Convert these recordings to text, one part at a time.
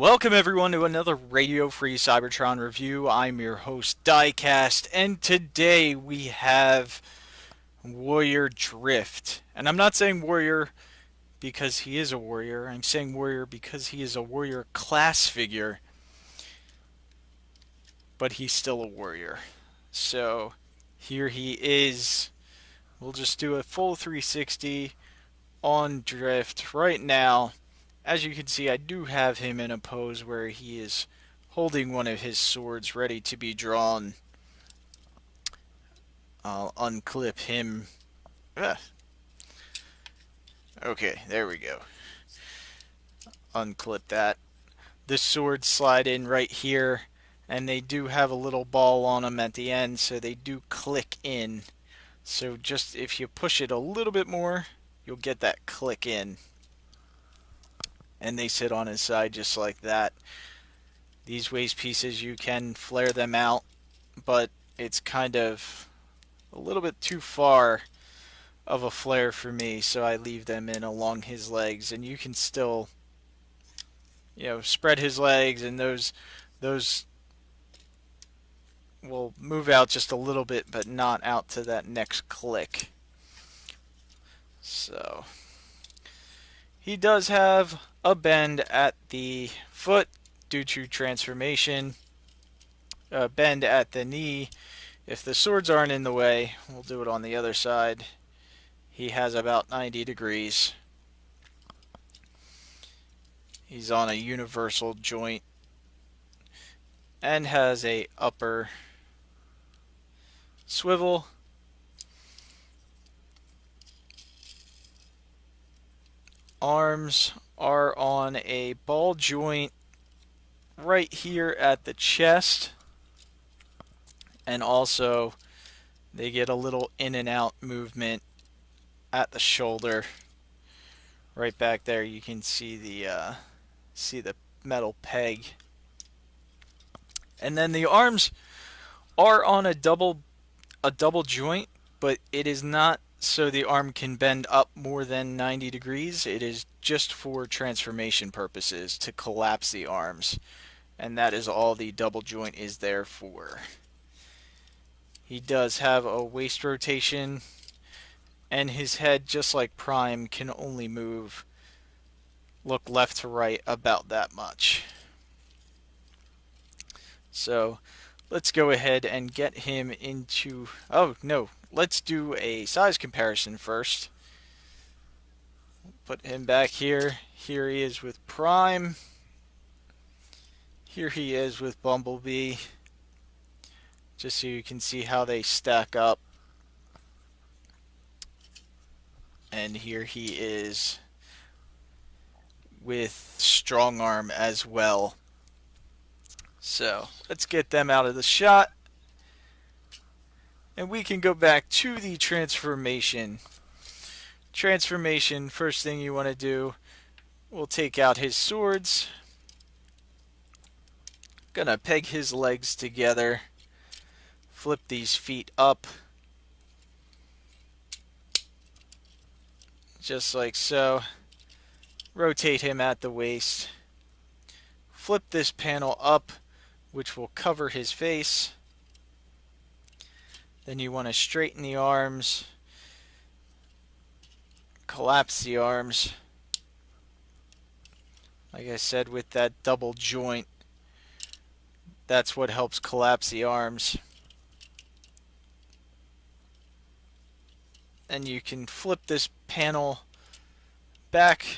Welcome everyone to another Radio Free Cybertron review. I'm your host Diecast, and today we have Warrior Drift. And I'm not saying warrior because he is a warrior. I'm saying warrior because he is a warrior class figure, but he's still a warrior. So here he is. We'll just do a full 360 on Drift right now. As you can see, I do have him in a pose where he is holding one of his swords ready to be drawn. I'll unclip him. Ah. Okay, there we go. Unclip that. The swords slide in right here, and they do have a little ball on them at the end, so they do click in. So just if you push it a little bit more, you'll get that click in. And they sit on his side just like that. These waist pieces, you can flare them out, but it's kind of a little bit too far of a flare for me, so I leave them in along his legs, and you can still, spread his legs, and those will move out just a little bit, but not out to that next click. So he does have a bend at the foot due to transformation, a bend at the knee. If the swords aren't in the way, we'll do it on the other side. He has about 90 degrees. He's on a universal joint and has a upper swivel. Arms are on a ball joint right here at the chest, and also they get a little in and out movement at the shoulder. Right back there you can see the metal peg. And then the arms are on a double joint, but it is not so the arm can bend up more than 90 degrees. It is just for transformation purposes to collapse the arms. And that is all the double joint is there for. He does have a waist rotation, and his head, just like Prime, can only look left to right about that much. So let's go ahead and get him into... Oh, no. Let's do a size comparison first. Put him back here. Here he is with Prime. Here he is with Bumblebee. Just so you can see how they stack up. And here he is with Strong Arm as well. So let's get them out of the shot. And we can go back to the transformation. Transformation, first thing you want to do, we'll take out his swords. Gonna peg his legs together. Flip these feet up. Just like so. Rotate him at the waist. Flip this panel up, which will cover his face. Then you want to straighten the arms, collapse the arms. Like I said, with that double joint, that's what helps collapse the arms. And you can flip this panel back,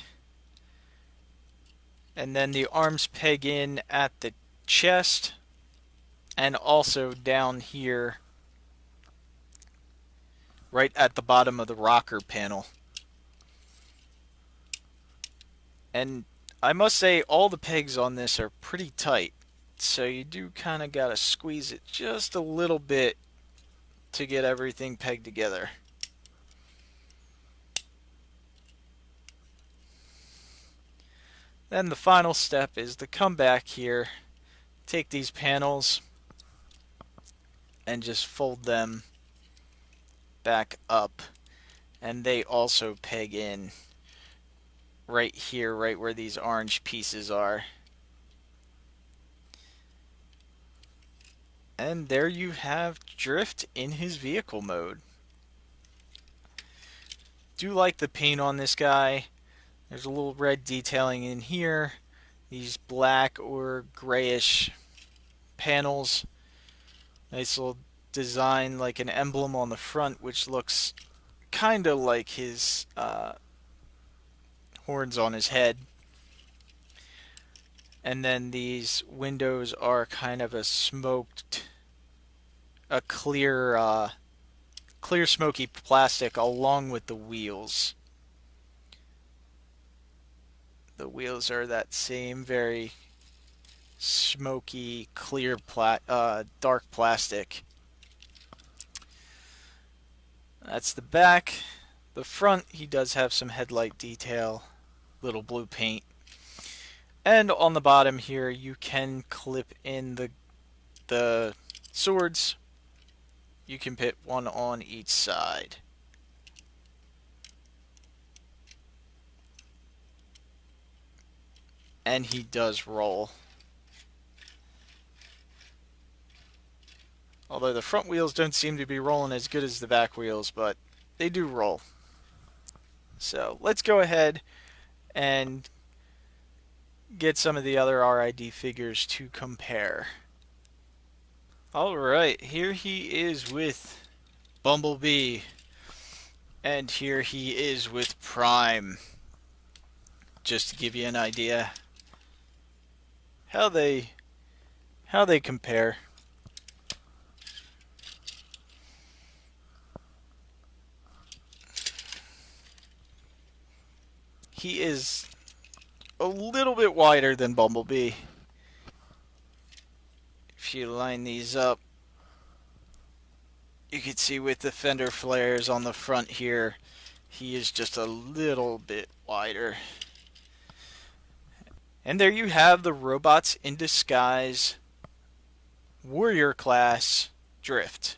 and then the arms peg in at the chest and also down here right at the bottom of the rocker panel. And I must say all the pegs on this are pretty tight, so you do kind of got to squeeze it just a little bit to get everything pegged together. Then the final step is to come back here, take these panels and just fold them back up, and they also peg in right here, right where these orange pieces are. And there you have Drift in his vehicle mode. Do like the paint on this guy. There's a little red detailing in here. These black or grayish panels. Nice little design like an emblem on the front, which looks kind of like his horns on his head. And then these windows are kind of a clear smoky plastic along with the wheels. The wheels are that same very smoky, clear, dark plastic. That's the back. The front, he does have some headlight detail, little blue paint. And on the bottom here, you can clip in the swords. You can put one on each side. And he does roll. Although the front wheels don't seem to be rolling as good as the back wheels, but they do roll. So let's go ahead and get some of the other RID figures to compare. Alright, here he is with Bumblebee. And here he is with Prime. Just to give you an idea how they compare. He is a little bit wider than Bumblebee. If you line these up, you can see with the fender flares on the front here, he is just a little bit wider. And there you have the Robots in Disguise Warrior Class Drift.